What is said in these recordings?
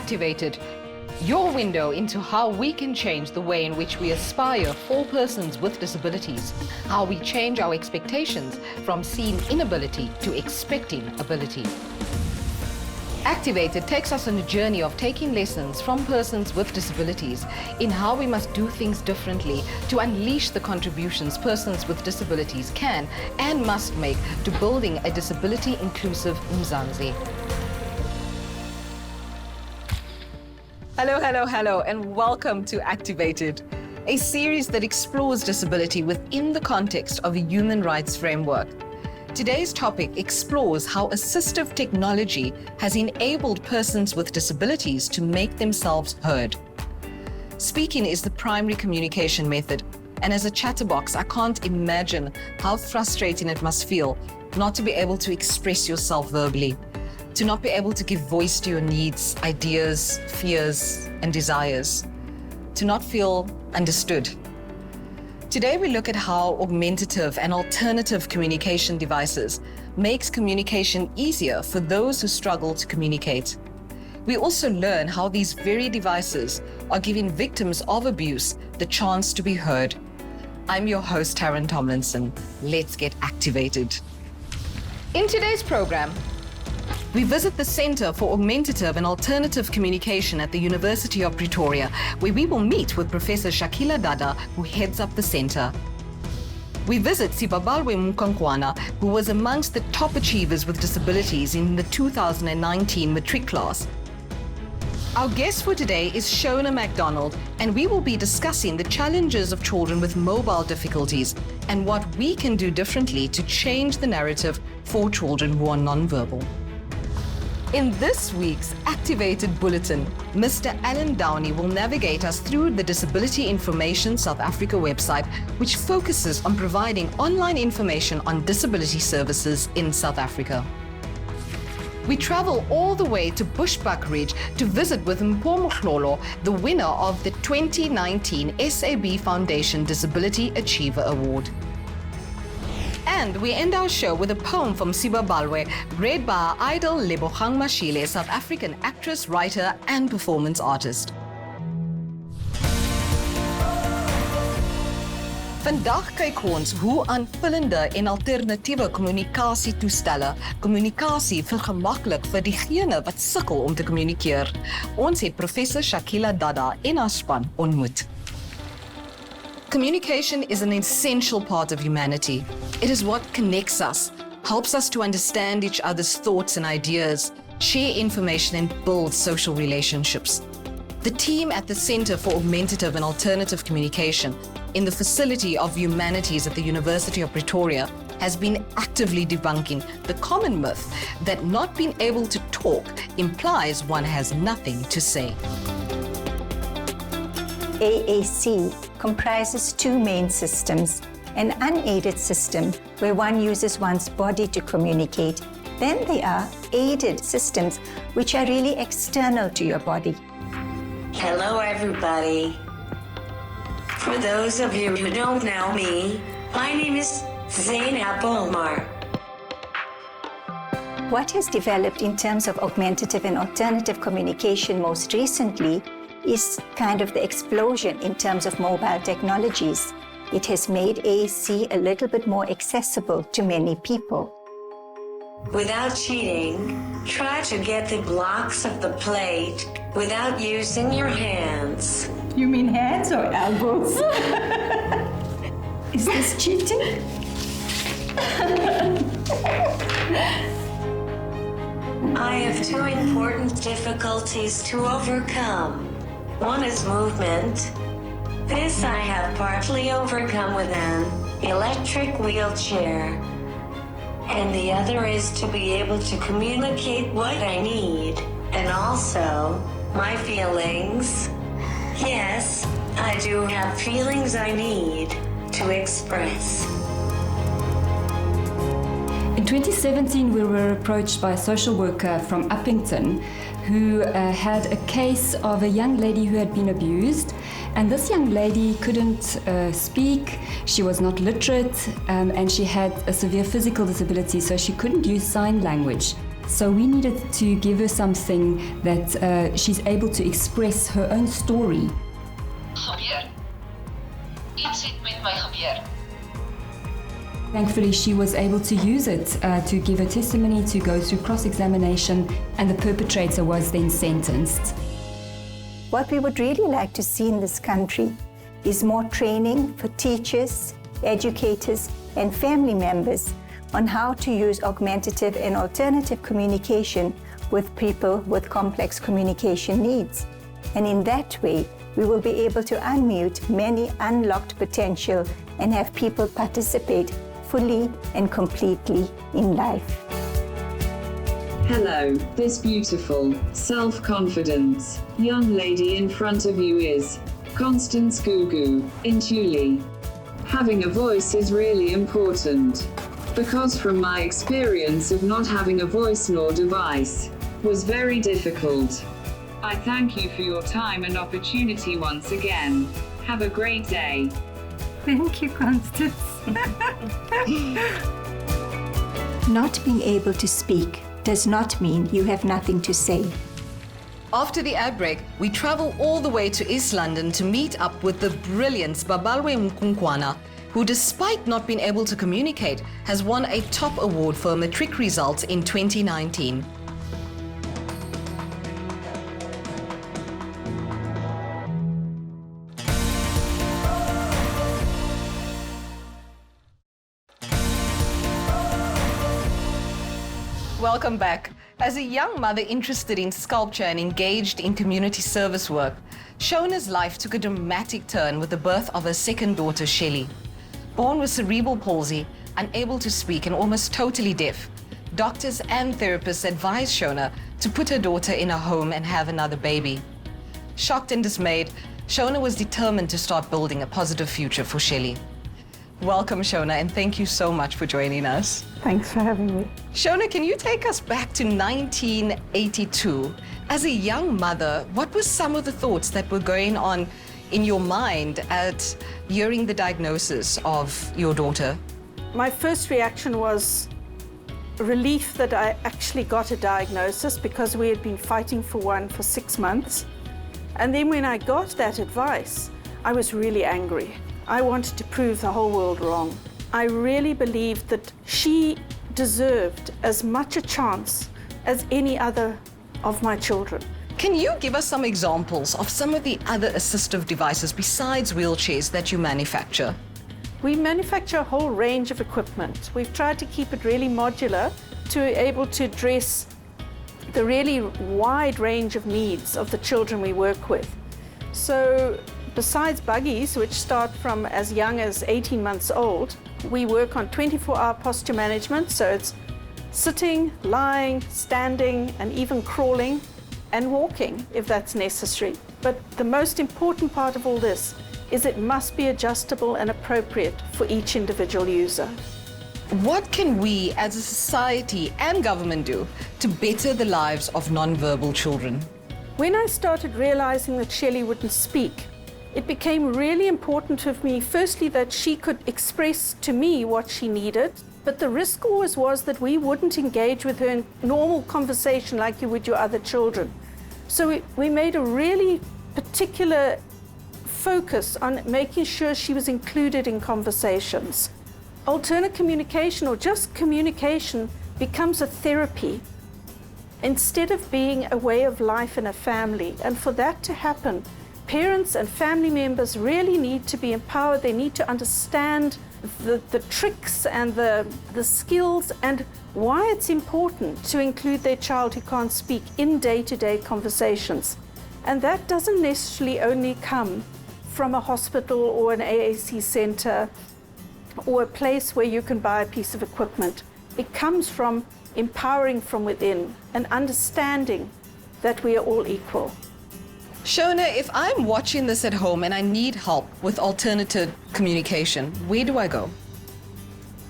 Activated, your window into how we can change the way in which we aspire for persons with disabilities, how we change our expectations from seeing inability to expecting ability. Activated takes us on a journey of taking lessons from persons with disabilities in how we must do things differently to unleash the contributions persons with disabilities can and must make to building a disability-inclusive Mzansi. Hello, and welcome to Activated, a series that explores disability within the context of a human rights framework. Today's topic explores how assistive technology has enabled persons with disabilities to make themselves heard. Speaking is the primary communication method, and as a chatterbox, I can't imagine how frustrating it must feel not to be able to express yourself verbally, to not be able to give voice to your needs, ideas, fears, and desires, to not feel understood. Today we look at how augmentative and alternative communication devices makes communication easier for those who struggle to communicate. We also learn how these very devices are giving victims of abuse the chance to be heard. I'm your host, Taryn Tomlinson. Let's get activated. In today's program, we visit the Center for Augmentative and Alternative Communication at the University of Pretoria, where we will meet with Professor Shakila Dada, who heads up the center. We visit Sibabalwe Mkunqwana, who was amongst the top achievers with disabilities in the 2019 Matric Class. Our guest for today is Shona McDonald, and we will be discussing the challenges of children with mobile difficulties and what we can do differently to change the narrative for children who are nonverbal. In this week's Activated Bulletin, Mr. Alan Downey will navigate us through the Disability Information South Africa website, which focuses on providing online information on disability services in South Africa. We travel all the way to Bushbuckridge to visit with Mpho Mohlolo, the winner of the 2019 SAB Foundation Disability Achiever Award. And we end our show with a poem from Sibabalwe, read by our idol Lebogang Mashile, South African actress, writer, and performance artist. Vandag kyk ons hoe aanvullende en alternatiewe kommunikasietoestelle kommunikasie vergemaklik vir diegene wat sukkel om te kommunikeer. Ons het Professor Shakila Dada en haar span ontmoet. Communication is an essential part of humanity. It is what connects us, helps us to understand each other's thoughts and ideas, share information, and build social relationships. The team at the Center for Augmentative and Alternative Communication in the Facility of Humanities at the University of Pretoria has been actively debunking the common myth that not being able to talk implies one has nothing to say. AAC comprises two main systems, an unaided system where one uses one's body to communicate. Then there are aided systems which are really external to your body. Hello everybody. For those of you who don't know me, my name is Zainab Omar. What has developed in terms of augmentative and alternative communication most recently is kind of the explosion in terms of mobile technologies. It has made AAC a little bit more accessible to many people. Without cheating, try to get the blocks of the plate without using your hands. You mean hands or elbows? Is this cheating? I have two important difficulties to overcome. One is movement. This I have partly overcome with an electric wheelchair. And the other is to be able to communicate what I need, and also my feelings. Yes, I do have feelings I need to express. In 2017, we were approached by a social worker from Uppington who had a case of a young lady who had been abused, and this young lady couldn't speak, she was not literate, and she had a severe physical disability, so she couldn't use sign language. So we needed to give her something that she's able to express her own story. Gebeur. Iets het met my gebeur. Thankfully, she was able to use it to give her testimony, to go through cross-examination, and the perpetrator was then sentenced. What we would really like to see in this country is more training for teachers, educators, and family members on how to use augmentative and alternative communication with people with complex communication needs. And in that way, we will be able to unmute many unlocked potential and have people participate fully and completely in life. Hello, this beautiful, self-confident, young lady in front of you is Constance Gugu, Intuli. Having a voice is really important, because from my experience of not having a voice nor device, was very difficult. I thank you for your time and opportunity once again. Have a great day. Thank you, Constance. Not being able to speak does not mean you have nothing to say. After the ad break, we travel all the way to East London to meet up with the brilliant Sibabalwe Mkunqwana, who, despite not being able to communicate, has won a top award for Matric results in 2019. Welcome back. As a young mother interested in sculpture and engaged in community service work, Shona's life took a dramatic turn with the birth of her second daughter, Shelly. Born with cerebral palsy, unable to speak and almost totally deaf, doctors and therapists advised Shona to put her daughter in a home and have another baby. Shocked and dismayed, Shona was determined to start building a positive future for Shelly. Welcome, Shona, and thank you so much for joining us. Thanks for having me. Shona, can you take us back to 1982? As a young mother, what were some of the thoughts that were going on in your mind at hearing the diagnosis of your daughter? My first reaction was relief that I actually got a diagnosis, because we had been fighting for one for 6 months. And then when I got that advice, I was really angry. I wanted to prove the whole world wrong. I really believed that she deserved as much a chance as any other of my children. Can you give us some examples of some of the other assistive devices besides wheelchairs that you manufacture? We manufacture a whole range of equipment. We've tried to keep it really modular to be able to address the really wide range of needs of the children we work with. So besides buggies, which start from as young as 18 months old, we work on 24-hour posture management, so it's sitting, lying, standing, and even crawling and walking if that's necessary. But the most important part of all this is it must be adjustable and appropriate for each individual user. What can we as a society and government do to better the lives of non-verbal children? When I started realizing that Shelley wouldn't speak, it became really important to me, firstly, that she could express to me what she needed, but the risk always was that we wouldn't engage with her in normal conversation like you would your other children. So we made a really particular focus on making sure she was included in conversations. Alternate communication, or just communication, becomes a therapy instead of being a way of life in a family. And for that to happen, parents and family members really need to be empowered. They need to understand the tricks and the skills and why it's important to include their child who can't speak in day-to-day conversations. And that doesn't necessarily only come from a hospital or an AAC center or a place where you can buy a piece of equipment. It comes from empowering from within and understanding that we are all equal. Shona, if I'm watching this at home and I need help with alternative communication, where do I go?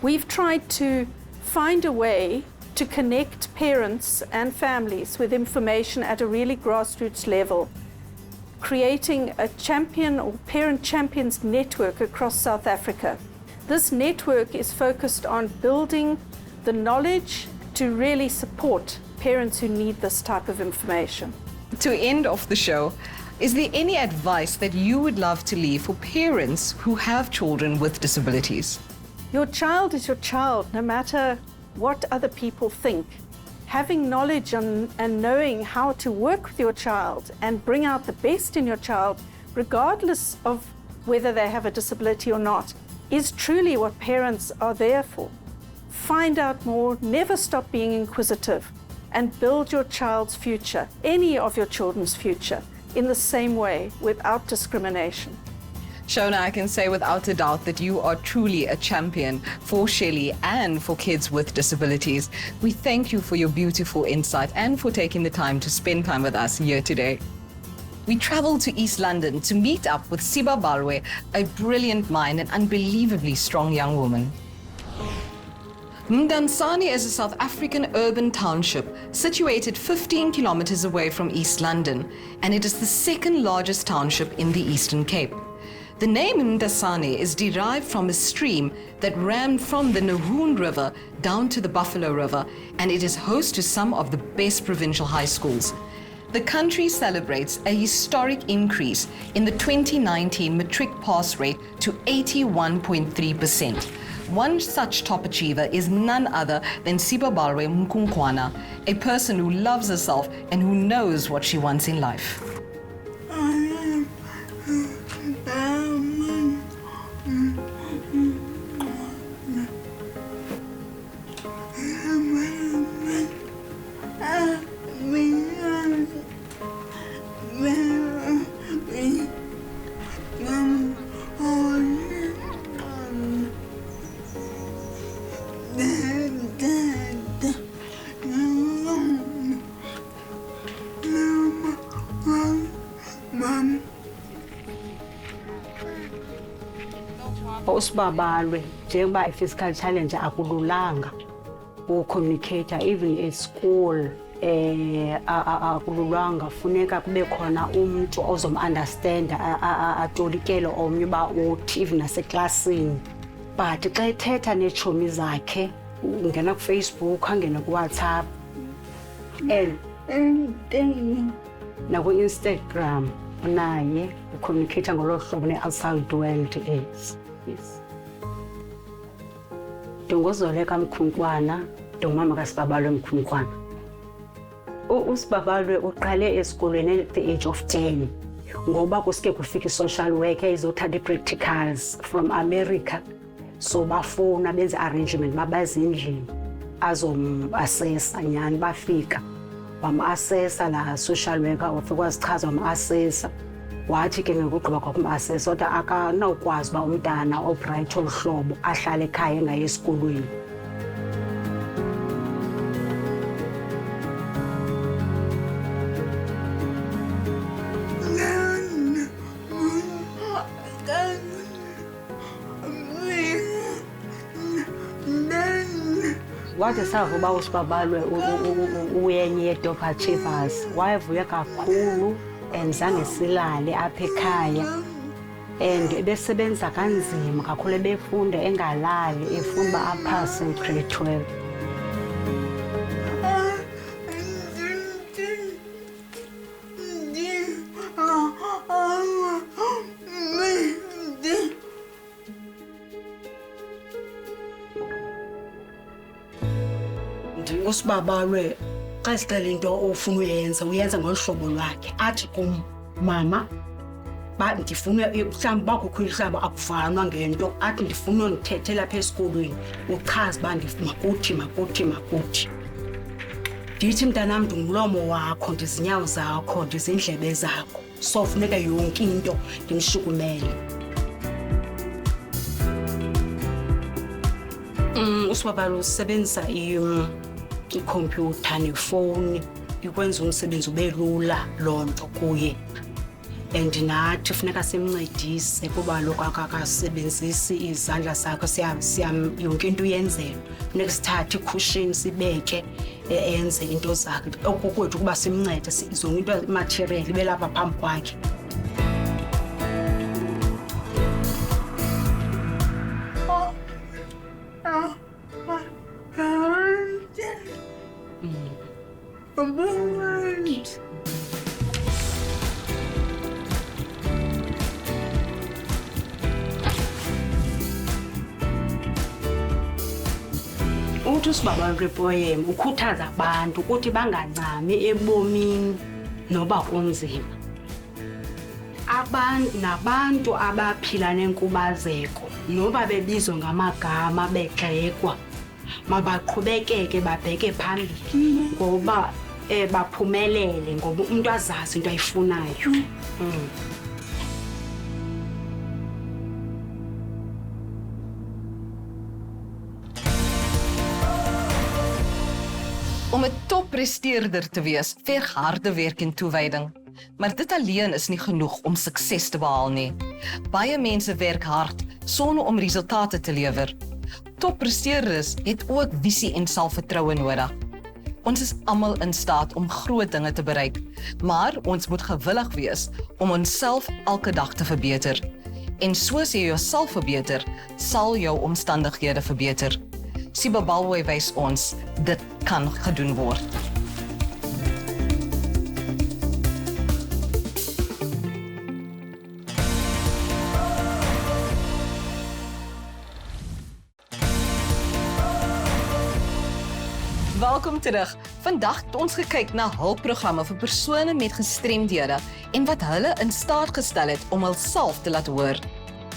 We've tried to find a way to connect parents and families with information at a really grassroots level, creating a champion or parent champions network across South Africa. This network is focused on building the knowledge to really support parents who need this type of information. To end off the show, is there any advice that you would love to leave for parents who have children with disabilities? Your child is your child, no matter what other people think. Having knowledge and knowing how to work with your child and bring out the best in your child, regardless of whether they have a disability or not, is truly what parents are there for. Find out more, never stop being inquisitive, and build your child's future, any of your children's future, in the same way, without discrimination. Shona, I can say without a doubt that you are truly a champion for Shelley and for kids with disabilities. We thank you for your beautiful insight and for taking the time to spend time with us here today. We traveled to East London to meet up with Sibabalwe, a brilliant mind and unbelievably strong young woman. Mdantsane is a South African urban township situated 15 kilometers away from East London, and it is the second largest township in the Eastern Cape. The name Mdantsane is derived from a stream that ran from the Nahoon River down to the Buffalo River, and it is host to some of the best provincial high schools. The country celebrates a historic increase in the 2019 matric pass rate to 81.3%. One such top achiever is none other than Sibabalwe Mkunqwana, a person who loves herself and who knows what she wants in life. Usibabalwe njengoba i-physical challenge akululanga ucommunicate even at school akululanga funeka kube khona umuntu ozom-understand atolikele omnye uba uthi even naseklasini but xa ethetha neetshomi zakhe ungena kufacebook angena kuWhatsApp and naku-Instagram naye ucommunicate ngolo hlobo ne-outside world is. Yes. Ndinguzoleka Mkunqwana, ndingumama kaSibabalwe Mkunqwana. uSibabalwe uqale esikolweni at the age of 10 ngoba kusike kufika i-social worker izothatha i-practicals from America, so bafuna benze arrangement babaze endlini azom-assessa nyani bafika wam-assessa la social worker wafika wazichaza wam-assessa wathi ke ngokugqiba kwakum-assessa kodwa akanawukwazi uba umntana obright olu hlobo ahlale ekhaya engaye esikolweni. Wathi sava uba uSibabalwe uyenye ye-top achievers wayevuya kakhulu and zange silale apha ekhaya and ebesebenza kanzima kakhulu ebefunda engalali efuna uba aphase grade 12. uSibabalwe xa sicela into ofuna uyenza ngolu hlobo lwakhe athi kum mama ba ndifuna mhlawumbi bakukho ihlaba akufanwa ngento athi ndifuna ndithethe lapha esikolweni uchaza uba makuthi ndithi mntanam ndingumlomo wakho ndizinyawo zakho ndizindlebe zakho so funeka yonke into ndimshukumele. uSibabalwe usebenzisa ikhompyutha nefowuni ikwenza umsebenzi ube lula loo nto kuye and nathi funeka simncedise kuba lokho akasebenzisi izandla zakho yonke into uyenzelwa funeka sithathe icushion sibeke enze into zakhe okukwethu kuba simncede zonke into material ibe lapha phambi kwakhe. Uthi uSibabalwe poem ukhuthaza abantu ukuthi bangancami ebomini noba kunzima. Nabantu abaphila nenkubazeko noba bebizwa ngamagama begxekwa mabaqhubekeke babheke phambili ngoba baphumelele ngoba umuntu azazi into ayifunayo. Om 'n toppresteerder te wees, verg harde werk en toewyding. Maar dit alleen is nie genoeg om sukses te behaal nie. Baie mense werk hard sonder om resultate te lewer. Toppresteerders het ook visie en selfvertroue nodig. Ons is almal in staat om groot dinge te bereik, maar ons moet gewillig wees om onsself elke dag te verbeter. En soos jy jouself verbeter, sal jou omstandighede verbeter. Sibabalwe wys ons, dit kan gedoen word. Welkom terug. Vandag het ons gekyk na hulpprogramme vir persone met gestremdhede en wat hulle in staat gestel het om hulself te laat hoor.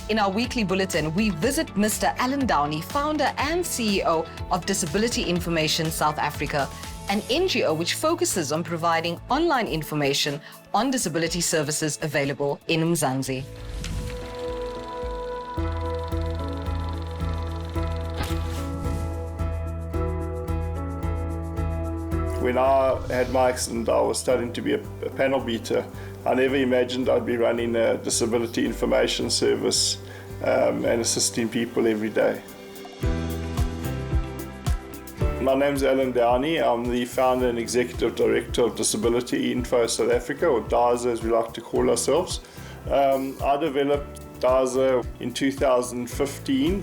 In our weekly bulletin, we visit Mr. Alan Downey, founder and CEO of Disability Information South Africa, an NGO which focuses on providing online information on disability services available in Mzansi. When I had my accident, I was studying to be a panel beater. I never imagined I'd be running a disability information service and assisting people every day. My name's Alan Downey. I'm the founder and executive director of Disability Info South Africa, or DASA as we like to call ourselves. I developed DASA in 2015.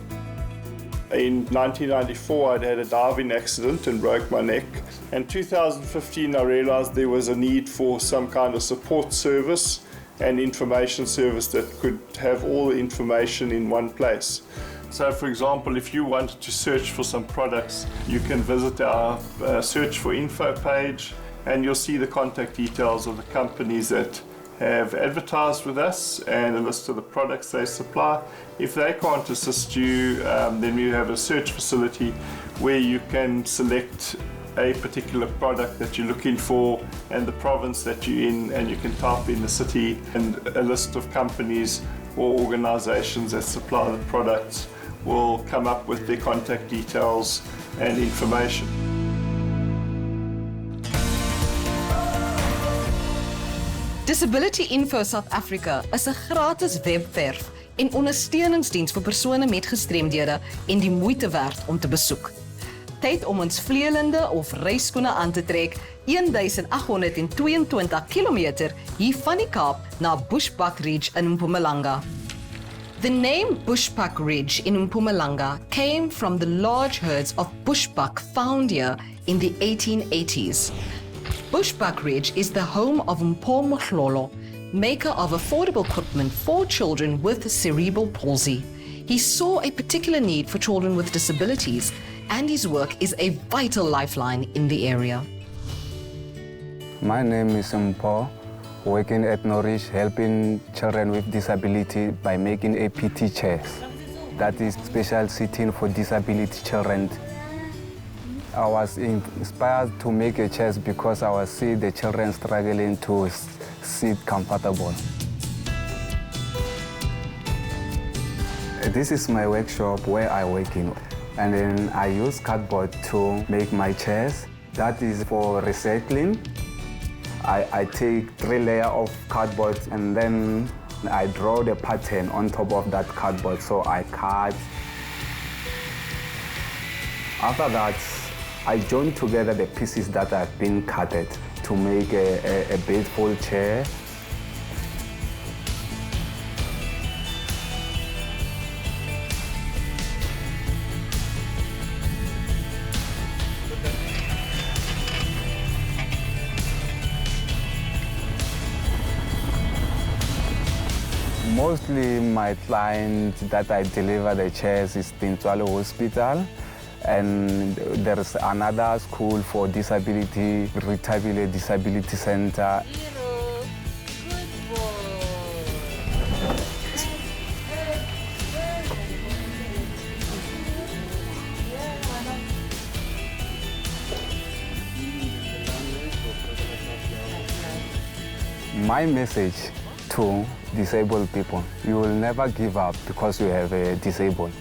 In 1994, I'd had a diving accident and broke my neck. In 2015, I realized there was a need for some kind of support service and information service that could have all the information in one place. So, for example, if you wanted to search for some products, you can visit our search for info page and you'll see the contact details of the companies that have advertised with us and a list of the products they supply. If they can't assist you, then we have a search facility where you can select a particular product that you're looking for and the province that you're in, and you can type in the city, and a list of companies or organizations that supply the products will come up with their contact details and information. Disability Info South Africa is 'n gratis webwerf en ondersteuningsdiens vir persone met gestremdhede en die moeite werd om te besoek. Tyd om ons vleelende of reisskoene aan te trek, 1822 km hier van die Kaap na Bushbuckridge in Mpumalanga. The name Bushbuckridge in Mpumalanga came from the large herds of bushbuck found here in the 1880s. Bushbuckridge is the home of Mpho Mohlolo, maker of affordable equipment for children with cerebral palsy. He saw a particular need for children with disabilities, and his work is a vital lifeline in the area. My name is Mpho, working at Norwich, helping children with disability by making APT chairs. That is special seating for disability children. I was inspired to make a chair because I was seeing the children struggling to sit comfortable. This is my workshop where I work in, and then I use cardboard to make my chairs. That is for recycling. I take 3 layers of cardboard and then I draw the pattern on top of that cardboard, so I cut. After that, I join together the pieces that have been cutted to make a beautiful chair. Mostly my clients that I deliver the chairs is Tintswalo Hospital, and there's another school for disability, Retabile Disability Center. My message to disabled people, you will never give up because you have a disabled.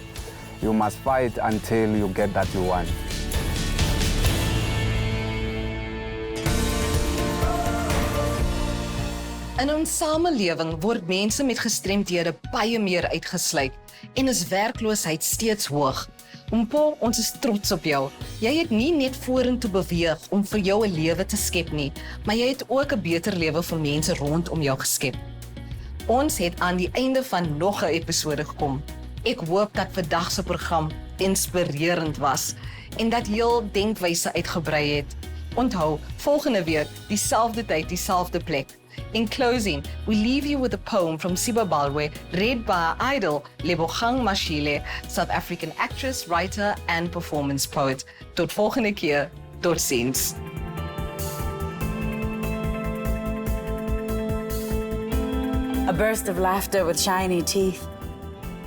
You must fight until you get that you want. In ons samelewing word mense met gestremdhede baie meer uitgesluit en is werkloosheid steeds hoog. Mpho, ons is trots op jou. Jy het nie net vorentoe beweeg om vir jou 'n lewe te skep nie, maar jy het ook 'n beter lewe vir mense rondom jou geskep. Ons het aan die einde van nog 'n episode gekom. Ek hoop dat vandag se program inspirerend was en dat jou denkwyse uitgebrei het. Onthou, volgende week dieselfde tyd, dieselfde plek. In closing, we leave you with a poem from Sibabalwe, read by our idol Lebogang Mashile, South African actress, writer and performance poet. Tot volgende keer, tot ziens. A burst of laughter with shiny teeth.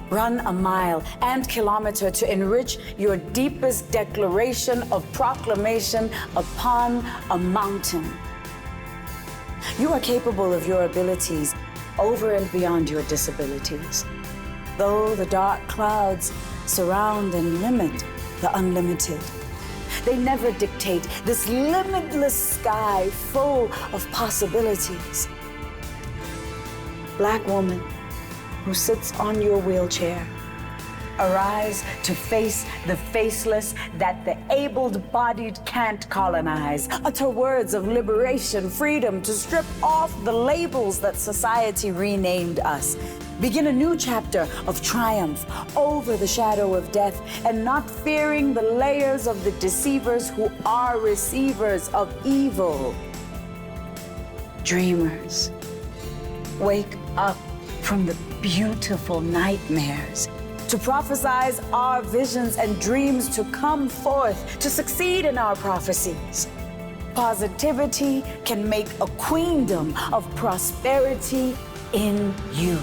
Run a mile and kilometer to enrich your deepest declaration of proclamation upon a mountain. You are capable of your abilities over and beyond your disabilities. Though the dark clouds surround and limit the unlimited, they never dictate this limitless sky full of possibilities. Black woman who sits on your wheelchair, arise to face the faceless that the able-bodied can't colonize. Utter words of liberation, freedom to strip off the labels that society renamed us. Begin a new chapter of triumph over the shadow of death and not fearing the layers of the deceivers who are receivers of evil. Dreamers, wake up from the beautiful nightmares to prophesize our visions and dreams to come forth, to succeed in our prophecies. Positivity can make a queendom of prosperity in you.